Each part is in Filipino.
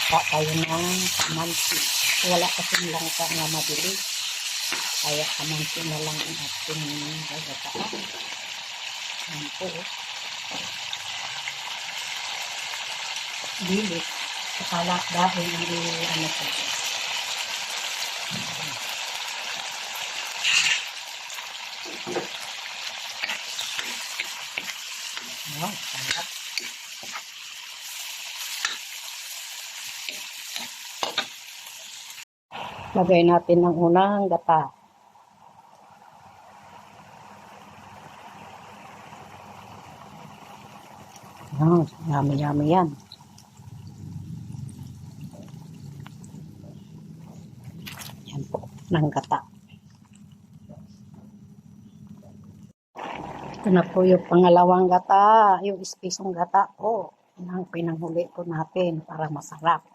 Magkata tayo ng kamansi. Wala kasing langka nga mabili. Kaya kamansi na lang ang ating gagataan. Yan po. Bilis. Sakalak dahil ano po. Wow, sakalak. Lagay natin ng unang gata. Oh, yummy yan. Yan po, ng gata. Ito na po yung pangalawang gata, yung espisong gata po. Yan ang pinanghuli po natin para masarap.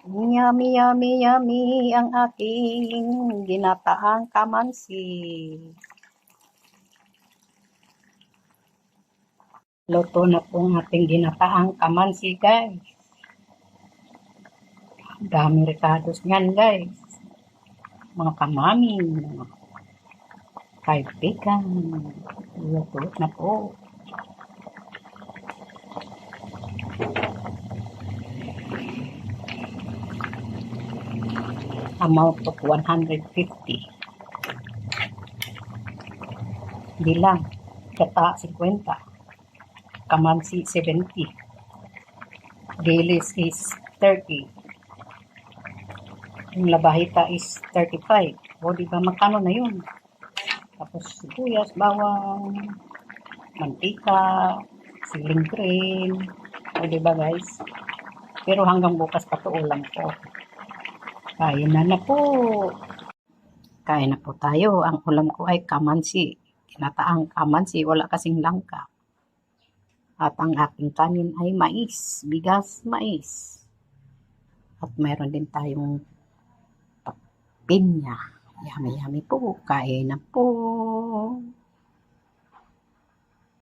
Yummy, yummy, yummy ang aking ginataang kamansi. Luto na po ang ating ginataang kamansi, guys. Dami ricados niyan, guys. Mga kamami, mga kaibigan. Luto na po. Amount of 150. Bilang, gata 50. Kamansi 70. Gilis is 30. Yung labahita is 35. O diba magkano na yun? Tapos sibuyas, bawang, mantika, siling green. O diba guys? Pero hanggang bukas pa to ulam ko. Kain na po. Kain na po tayo. Ang ulam ko ay kamansi. Kinataang kamansi. Wala kasing langka. At ang aking kanin ay mais. Bigas mais. At mayroon din tayong pinya. Yummy, yummy po. Kain na po.